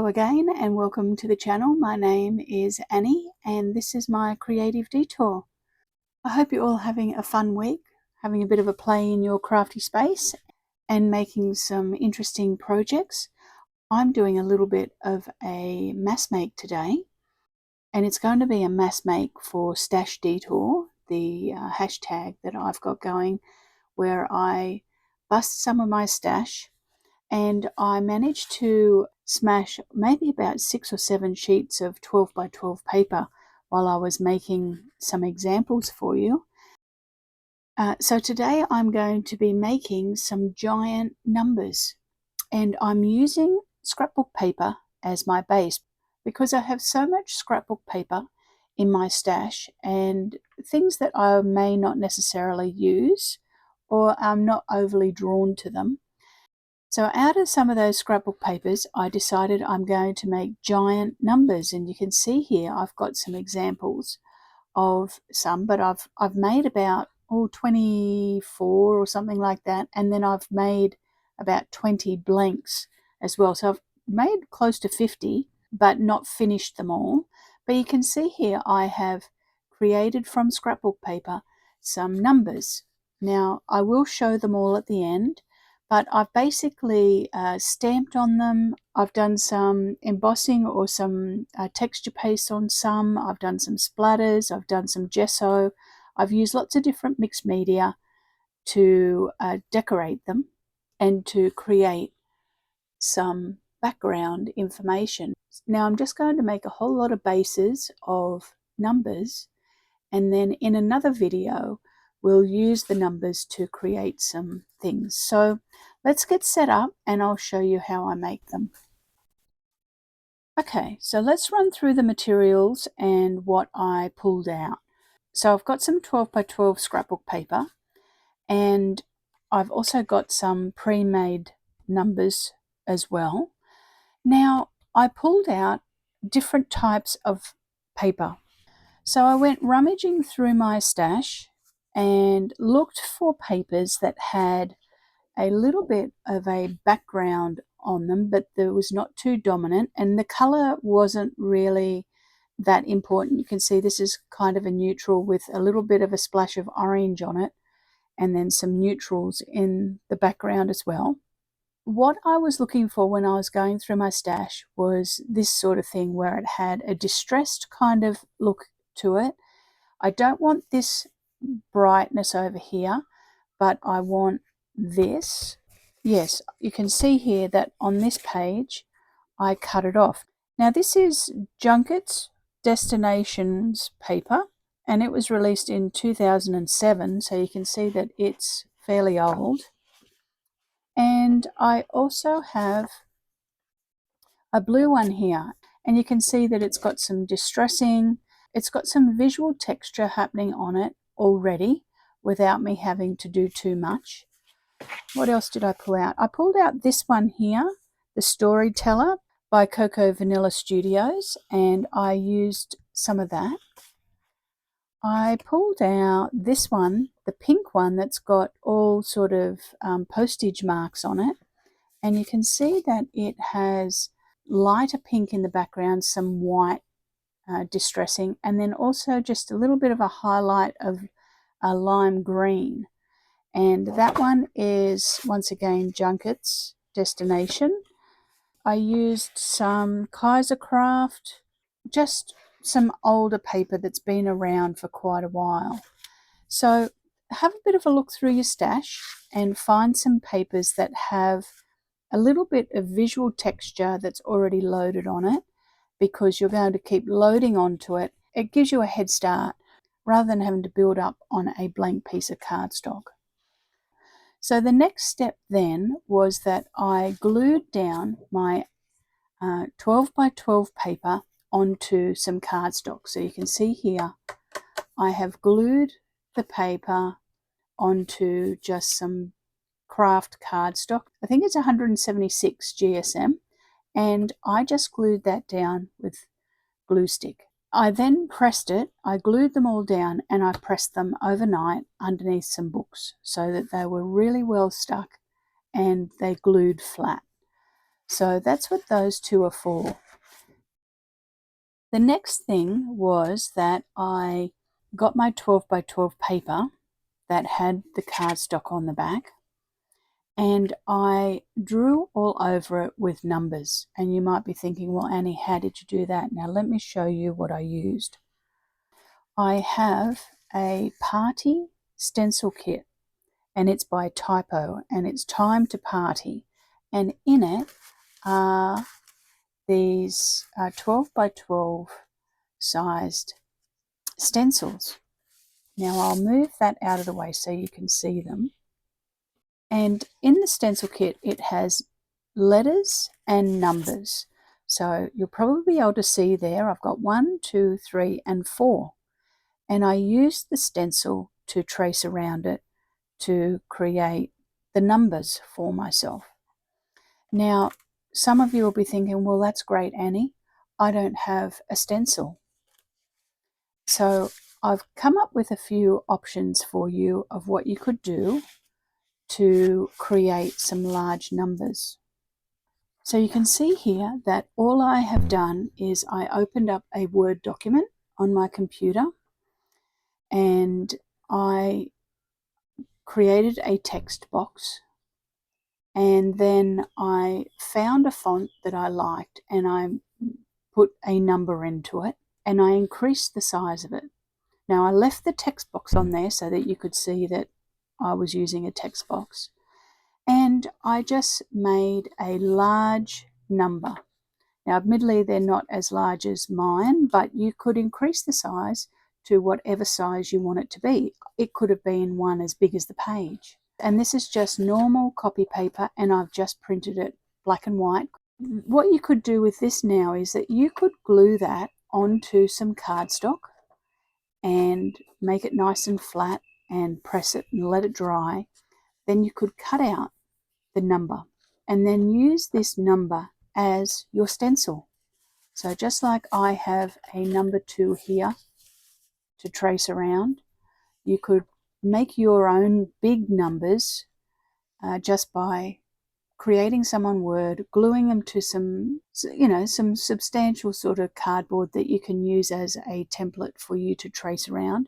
Hello again and welcome to the channel. My name is Annie and this is my creative detour. I hope you're all having a fun week, having a bit of a play in your crafty space and making some interesting projects. I'm doing a little bit of a mass make today, and it's going to be a mass make for stashdetour, the hashtag that I've got going, where I bust some of my stash. And I managed to smash maybe about 6 or 7 sheets of 12 by 12 paper while I was making some examples for you. So today I'm going to be making some giant numbers, and I'm using scrapbook paper as my base because I have so much scrapbook paper in my stash and things that I may not necessarily use or I'm not overly drawn to them. So out of some of those scrapbook papers, I decided I'm going to make giant numbers, and you can see here I've got some examples of some, but I've made about 24 or something like that, and then I've made about 20 blanks as well. So I've made close to 50, but not finished them all. But you can see here I have created from scrapbook paper some numbers. Now I will show them all at the end, but I've basically stamped on them. I've done some embossing or some texture paste on some. I've done some splatters. I've done some gesso. I've used lots of different mixed media to decorate them and to create some background information. Now I'm just going to make a whole lot of bases of numbers, and then in another video we'll use the numbers to create some things. So let's get set up and I'll show you how I make them. Okay, so let's run through the materials and what I pulled out. So I've got some 12 by 12 scrapbook paper, and I've also got some pre-made numbers as well. Now I pulled out different types of paper. So I went rummaging through my stash and looked for papers that had a little bit of a background on them, but that was not too dominant, and the color wasn't really that important. You can see this is kind of a neutral with a little bit of a splash of orange on it, and then some neutrals in the background as well. What I was looking for when I was going through my stash was this sort of thing where it had a distressed kind of look to it. I don't want this brightness over here, but I want this. Yes, you can see here that on this page I cut it off. Now this is Junkett's Destinations paper, and it was released in 2007, so you can see that it's fairly old. And I also have a blue one here, and you can see that it's got some distressing, it's got some visual texture happening on it already without me having to do too much. What else did I pull out? I pulled out this one here, The Storyteller by Cocoa Vanilla Studios, and I used some of that. I pulled out this one, the pink one that's got all sort of postage marks on it, and you can see that it has lighter pink in the background, some white distressing, and then also just a little bit of a highlight of a lime green. And that one is once again Junkett's Destination. I used some Kaisercraft, just some older paper that's been around for quite a while. So have a bit of a look through your stash and find some papers that have a little bit of visual texture that's already loaded on it, because you're going to keep loading onto it. It gives you a head start rather than having to build up on a blank piece of cardstock. So the next step then was that I glued down my 12 by 12 paper onto some cardstock. So you can see here I have glued the paper onto just some craft cardstock. I think it's 176 GSM, and I just glued that down with glue stick. I then pressed it, I glued them all down, and I pressed them overnight underneath some books so that they were really well stuck and they glued flat. So that's what those two are for. The next thing was that I got my 12 by 12 paper that had the cardstock on the back, and I drew all over it with numbers. And you might be thinking, well, Annie, how did you do that? Now let me show you what I used. I have a party stencil kit, and it's by Typo, and it's Time to Party, and in it are these 12 by 12 sized stencils. Now I'll move that out of the way so you can see them. And in the stencil kit, it has letters and numbers. So you'll probably be able to see there, I've got 1, 2, 3, and 4. And I used the stencil to trace around it to create the numbers for myself. Now, some of you will be thinking, well, that's great, Annie. I don't have a stencil. So I've come up with a few options for you of what you could do to create some large numbers. So you can see here that all I have done is I opened up a Word document on my computer, and I created a text box, and then I found a font that I liked, and I put a number into it, and I increased the size of it. Now I left the text box on there so that you could see that I was using a text box, and I just made a large number. Now admittedly they're not as large as mine, but you could increase the size to whatever size you want it to be. It could have been one as big as the page. And this is just normal copy paper, and I've just printed it black and white. What you could do with this now is that you could glue that onto some cardstock and make it nice and flat and press it and let it dry. Then you could cut out the number and then use this number as your stencil. So just like I have a number 2 here to trace around, you could make your own big numbers just by creating some on Word, gluing them to some substantial sort of cardboard that you can use as a template for you to trace around,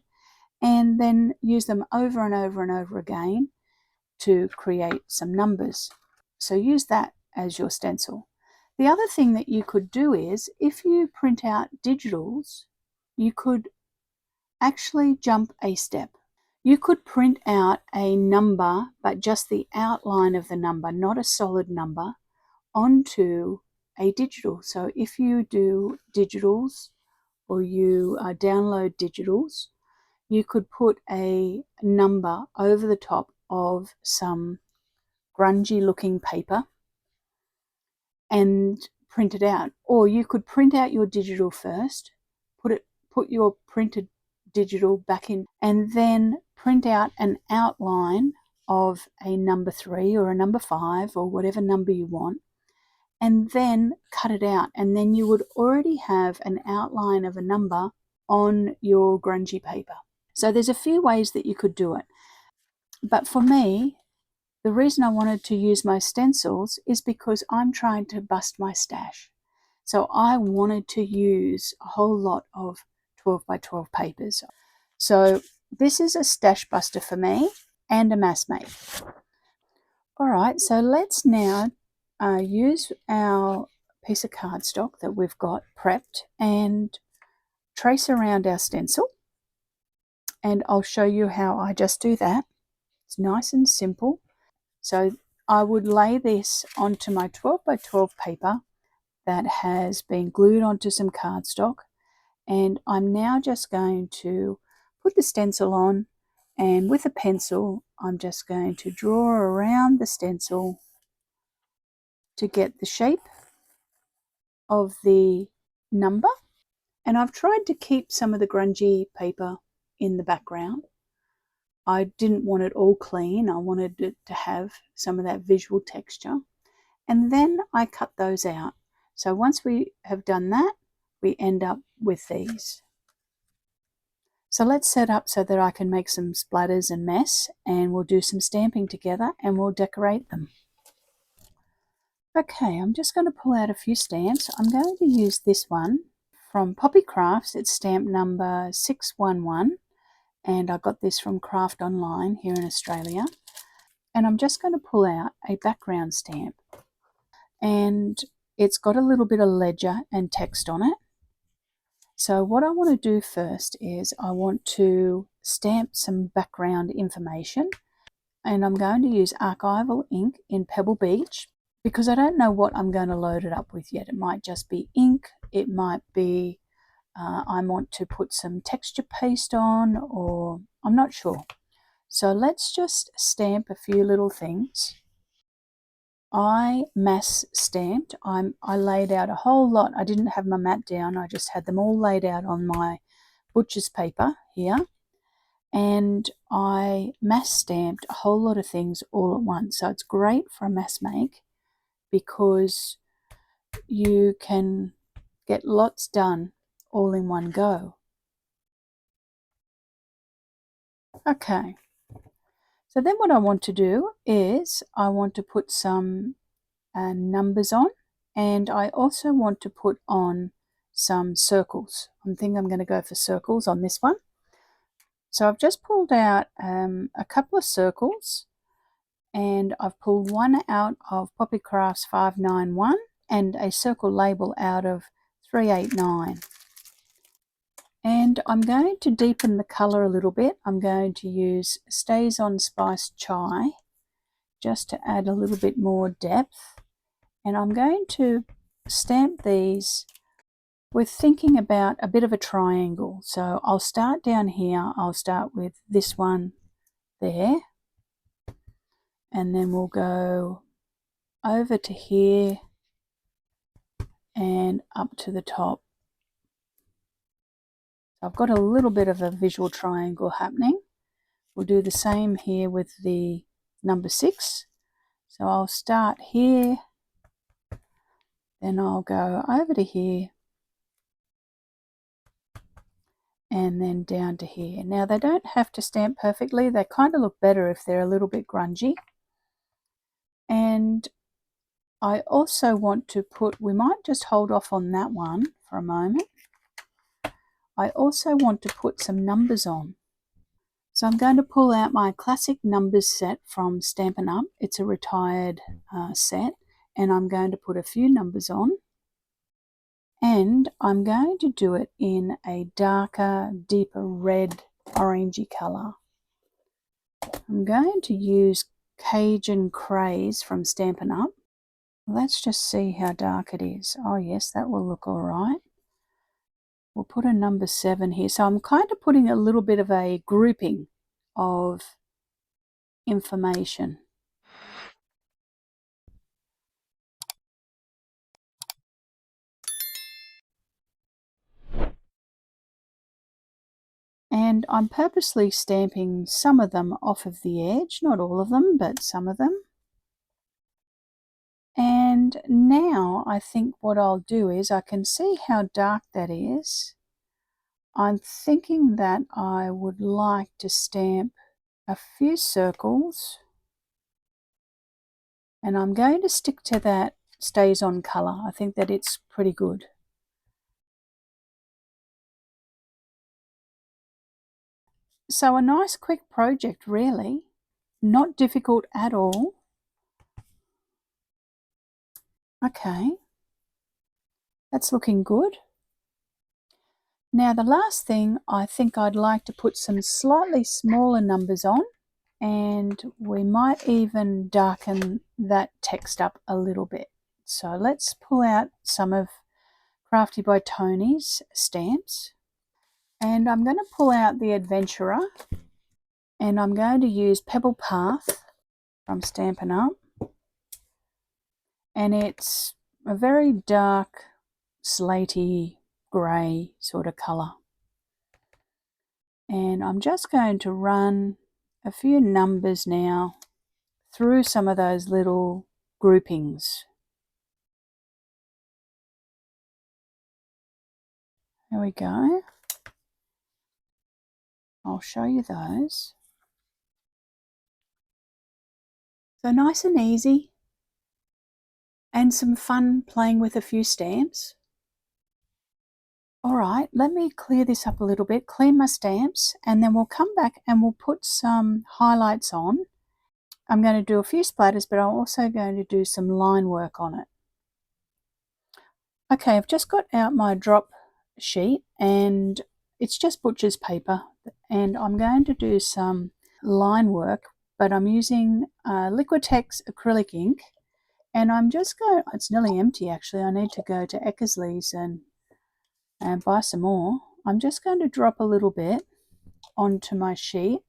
and then use them over and over and over again to create some numbers. So use that as your stencil. The other thing that you could do is, if you print out digitals, you could actually jump a step. You could print out a number, but just the outline of the number, not a solid number, onto a digital. So if you do digitals, or you download digitals, you could put a number over the top of some grungy looking paper and print it out. Or you could print out your digital first, put your printed digital back in, and then print out an outline of a number 3 or a number 5 or whatever number you want, and then cut it out, and then you would already have an outline of a number on your grungy paper. So there's a few ways that you could do it. But for me, the reason I wanted to use my stencils is because I'm trying to bust my stash. So I wanted to use a whole lot of 12 by 12 papers. So this is a stash buster for me and a mass mate. All right, so let's now use our piece of cardstock that we've got prepped and trace around our stencil. And I'll show you how I just do that. It's nice and simple. So I would lay this onto my 12 by 12 paper that has been glued onto some cardstock, and I'm now just going to put the stencil on, and with a pencil I'm just going to draw around the stencil to get the shape of the number. And I've tried to keep some of the grungy paper in the background. I didn't want it all clean. I wanted it to have some of that visual texture. And then I cut those out. So once we have done that, we end up with these. So let's set up so that I can make some splatters and mess, and we'll do some stamping together and we'll decorate them. Okay, I'm just going to pull out a few stamps. I'm going to use this one from Poppy Crafts. It's stamp number 611, and I got this from Craft Online here in Australia. And I'm just going to pull out a background stamp, and it's got a little bit of ledger and text on it. So what I want to do first is I want to stamp some background information, and I'm going to use archival ink in Pebble Beach because I don't know what I'm going to load it up with yet. It might just be ink, it might be I want to put some texture paste on, or I'm not sure. So let's just stamp a few little things. I mass stamped. I laid out a whole lot. I didn't have my mat down. I just had them all laid out on my butcher's paper here. And I mass stamped a whole lot of things all at once. So it's great for a mass make because you can get lots done all in one go. Okay, so then what I want to do is I want to put some numbers on, and I also want to put on some circles. I think I'm going to go for circles on this one. So I've just pulled out a couple of circles, and I've pulled one out of Poppy Crafts 591 and a circle label out of 389. And I'm going to deepen the colour a little bit. I'm going to use Stays on Spice Chai just to add a little bit more depth. And I'm going to stamp these with thinking about a bit of a triangle. So I'll start down here. I'll start with this one there, and then we'll go over to here and up to the top. I've got a little bit of a visual triangle happening. We'll do the same here with the number 6. So I'll start here, then I'll go over to here, and then down to here. Now they don't have to stamp perfectly. They kind of look better if they're a little bit grungy. And I also want to put, we might just hold off on that one for a moment. I also want to put some numbers on. So I'm going to pull out my classic numbers set from Stampin' Up. It's a retired set, and I'm going to put a few numbers on. And I'm going to do it in a darker, deeper red, orangey colour. I'm going to use Cajun Craze from Stampin' Up. Let's just see how dark it is. Oh yes, that will look all right. We'll put a number 7 here. So I'm kind of putting a little bit of a grouping of information. And I'm purposely stamping some of them off of the edge, not all of them, but some of them. And now I think what I'll do is I can see how dark that is. I'm thinking that I would like to stamp a few circles, and I'm going to stick to that Stays On colour. I think that it's pretty good. So a nice quick project really, not difficult at all. Okay, that's looking good. Now the last thing, I think I'd like to put some slightly smaller numbers on, and we might even darken that text up a little bit. So let's pull out some of Crafty by Tony's stamps, and I'm going to pull out the Adventurer, and I'm going to use Pebble Path from Stampin' Up, and it's a very dark slaty grey sort of colour. And I'm just going to run a few numbers now through some of those little groupings. There we go. I'll show you those. So nice and easy. and some fun playing with a few stamps. All right, let me clear this up a little bit, clean my stamps, and then we'll come back and we'll put some highlights on. I'm going to do a few splatters, but I'm also going to do some line work on it. Okay, I've just got out my drop sheet and it's just butcher's paper, and I'm going to do some line work, but I'm using Liquitex acrylic ink, and I'm just going, it's nearly empty actually, I need to go to Eckersley's and buy some more. I'm just going to drop a little bit onto my sheet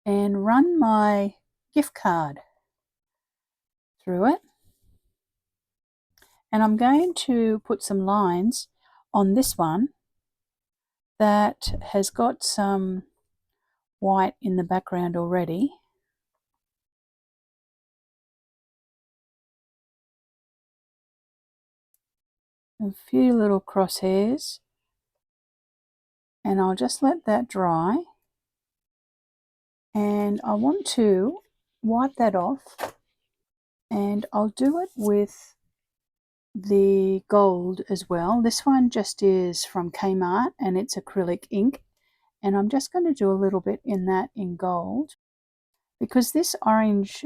and run my gift card through it. And I'm going to put some lines on this one that has got some white in the background already. A few little crosshairs, and I'll just let that dry. And I want to wipe that off, and I'll do it with the gold as well. This one just is from Kmart and it's acrylic ink, and I'm just going to do a little bit in that in gold because this orange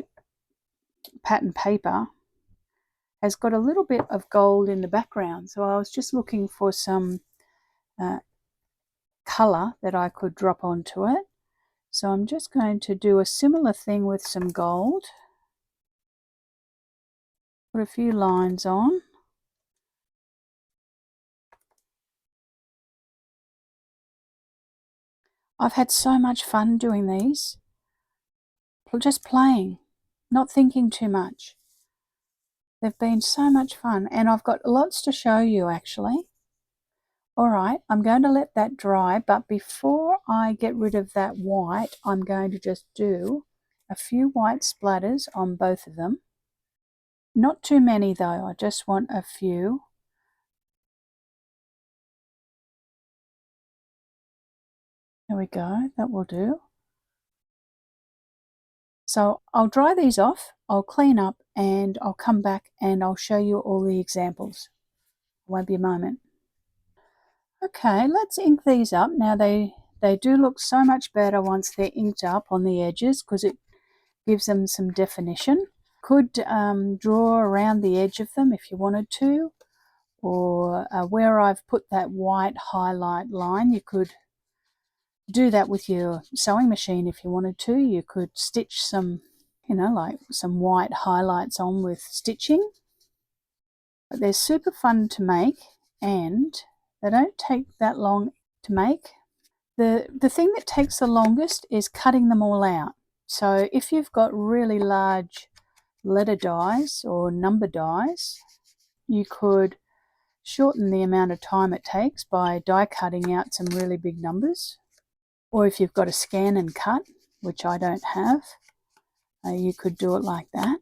pattern paper has got a little bit of gold in the background, so I was just looking for some colour that I could drop onto it. So I'm just going to do a similar thing with some gold, put a few lines on. I've had so much fun doing these, just playing, not thinking too much. They've been so much fun, and I've got lots to show you actually. All right, I'm going to let that dry, but before I get rid of that white, I'm going to just do a few white splatters on both of them. Not too many though, I just want a few. There we go, that will do. So I'll dry these off, I'll clean up, and I'll come back and I'll show you all the examples. Won't be a moment. Okay, let's ink these up. Now they do look so much better once they're inked up on the edges because it gives them some definition. Could draw around the edge of them if you wanted to, or where I've put that white highlight line, you could do that with your sewing machine if you wanted to. You could stitch some, like some white highlights on with stitching. But they're super fun to make, and they don't take that long to make. The thing that takes the longest is cutting them all out. So if you've got really large letter dies or number dies, you could shorten the amount of time it takes by die cutting out some really big numbers. Or if you've got a scan and cut, which I don't have, you could do it like that.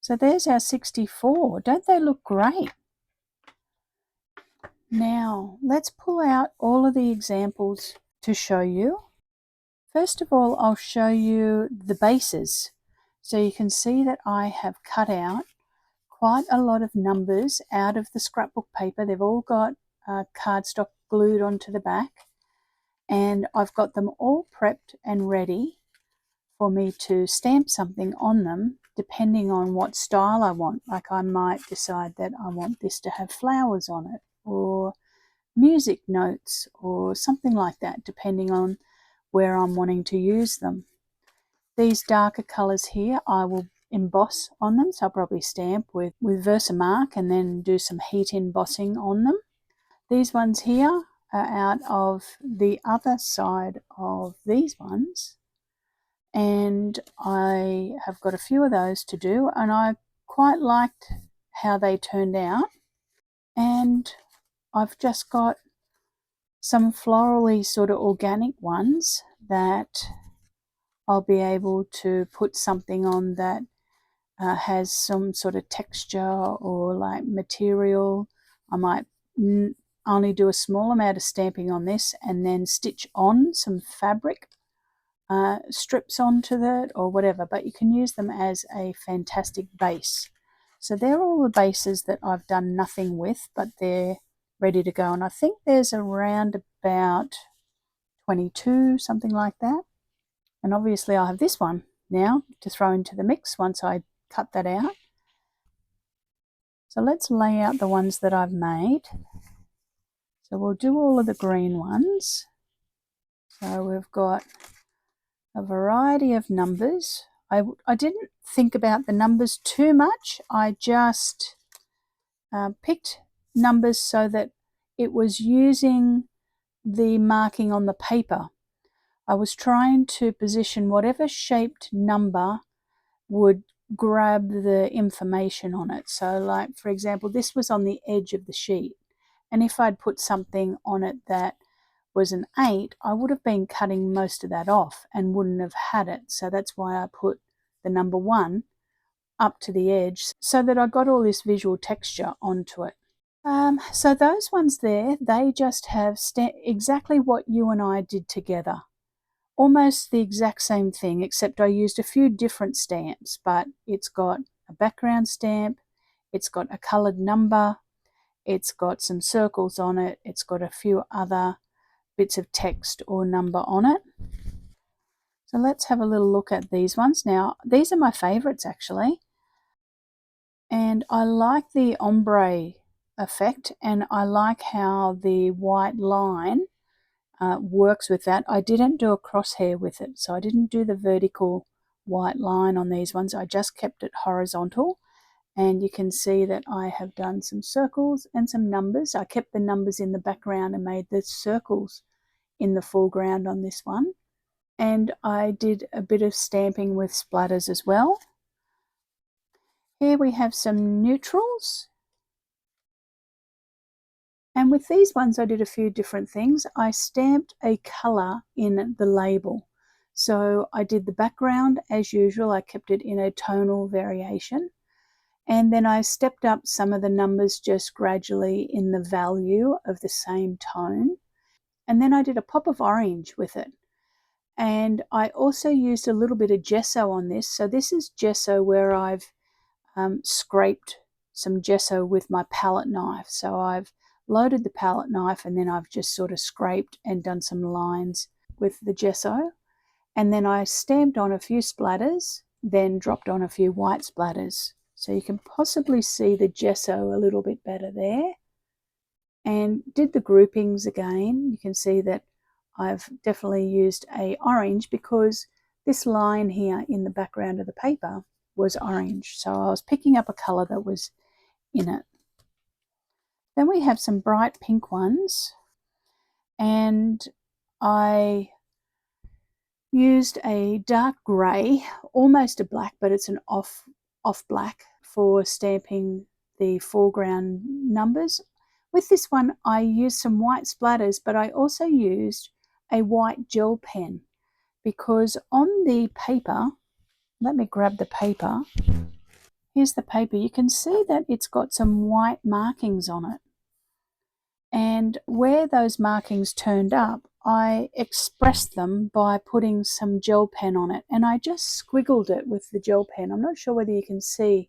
So there's our 64. Don't they look great? Now let's pull out all of the examples to show you. First of all, I'll show you the bases. So you can see that I have cut out quite a lot of numbers out of the scrapbook paper. They've all got cardstock glued onto the back, and I've got them all prepped and ready for me to stamp something on them depending on what style I want. Like I might decide that I want this to have flowers on it, or music notes, or something like that, depending on where I'm wanting to use them. These darker colours here I will emboss on them, so I'll probably stamp with Versamark and then do some heat embossing on them. These ones here are out of the other side of these ones, and I have got a few of those to do, and I quite liked how they turned out. And I've just got some florally sort of organic ones that I'll be able to put something on that has some sort of texture or like material. I might only do a small amount of stamping on this and then stitch on some fabric strips onto it or whatever, but you can use them as a fantastic base. So they're all the bases that I've done nothing with, but they're ready to go. And I think there's around about 22, something like that. And obviously I have this one now to throw into the mix once I cut that out. So let's lay out the ones that I've made. So we'll do all of the green ones. So we've got a variety of numbers. I didn't think about the numbers too much. I just picked numbers so that it was using the marking on the paper. I was trying to position whatever shaped number would grab the information on it. So like, for example, this was on the edge of the sheet. And if I'd put something on it that was an 8, I would have been cutting most of that off and wouldn't have had it. So that's why I put the number 1 up to the edge so that I got all this visual texture onto it. So those ones there, they just have exactly what you and I did together. Almost the exact same thing, except I used a few different stamps, but it's got a background stamp, it's got a coloured number, it's got some circles on it, it's got a few other bits of text or number on it. So let's have a little look at these ones. Now, these are my favourites actually. And I like the ombre effect, and I like how the white line works with that. I didn't do a crosshair with it, so I didn't do the vertical white line on these ones. I just kept it horizontal, and you can see that I have done some circles and some numbers. I kept the numbers in the background and made the circles in the foreground on this one. And I did a bit of stamping with splatters as well. Here we have some neutrals. And with these ones, I did a few different things. I stamped a colour in the label. So I did the background as usual. I kept it in a tonal variation. And then I stepped up some of the numbers just gradually in the value of the same tone. And then I did a pop of orange with it. And I also used a little bit of gesso on this. So this is gesso where I've scraped some gesso with my palette knife. So I've loaded the palette knife and then I've just sort of scraped and done some lines with the gesso. And then I stamped on a few splatters, then dropped on a few white splatters. So you can possibly see the gesso a little bit better there. And did the groupings again. You can see that I've definitely used a orange because this line here in the background of the paper was orange. So I was picking up a colour that was in it. Then we have some bright pink ones, and I used a dark grey, almost a black, but it's an off black for stamping the foreground numbers. With this one, I used some white splatters, but I also used a white gel pen because on the paper, let me grab the paper. Here's the paper. You can see that it's got some white markings on it. And where those markings turned up, I expressed them by putting some gel pen on it. And I just squiggled it with the gel pen. I'm not sure whether you can see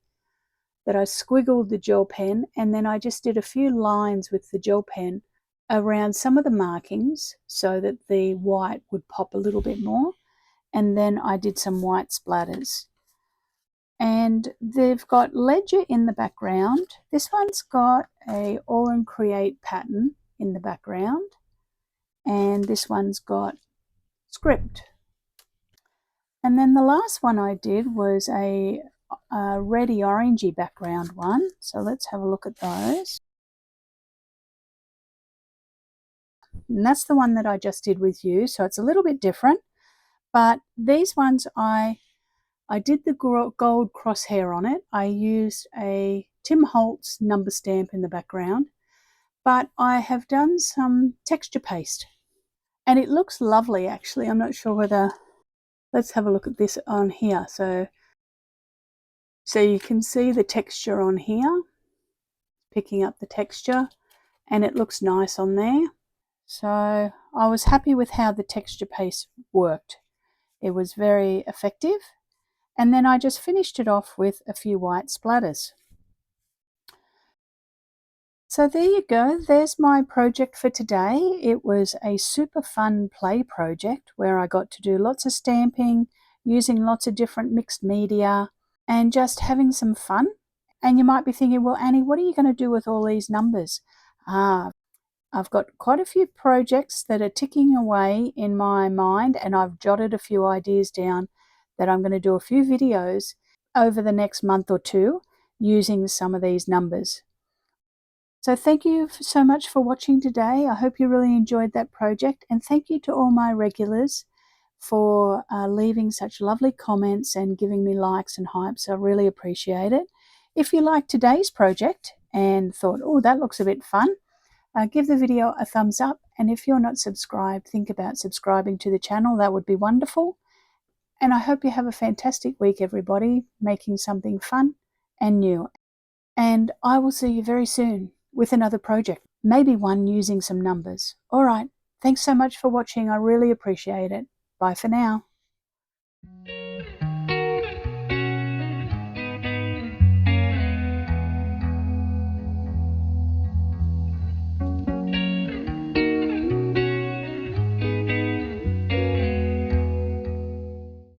that I squiggled the gel pen, and then I just did a few lines with the gel pen around some of the markings so that the white would pop a little bit more. And then I did some white splatters. And they've got ledger in the background. This one's got a all and create pattern in the background, and this one's got script. And then the last one I did was a reddy orangey background one. So let's have a look at those. And that's the one that I just did with you. So it's a little bit different, but these ones I did the gold crosshair on it. I used a Tim Holtz number stamp in the background, but I have done some texture paste and it looks lovely actually. I'm not sure whether, let's have a look at this on here. So you can see the texture on here, picking up the texture, and it looks nice on there. So I was happy with how the texture paste worked. It was very effective. And then I just finished it off with a few white splatters. So there you go, there's my project for today. It was a super fun play project where I got to do lots of stamping, using lots of different mixed media, and just having some fun. And you might be thinking, well, Annie, what are you going to do with all these numbers? I've got quite a few projects that are ticking away in my mind, and I've jotted a few ideas down that I'm going to do a few videos over the next month or two using some of these numbers. So thank you so much for watching today. I hope you really enjoyed that project, and thank you to all my regulars for leaving such lovely comments and giving me likes and hypes. I really appreciate it. If you liked today's project and thought, oh, that looks a bit fun, give the video a thumbs up, and if you're not subscribed, think about subscribing to the channel. That would be wonderful. And I hope you have a fantastic week, everybody, making something fun and new. And I will see you very soon with another project, maybe one using some numbers. All right, thanks so much for watching. I really appreciate it. Bye for now.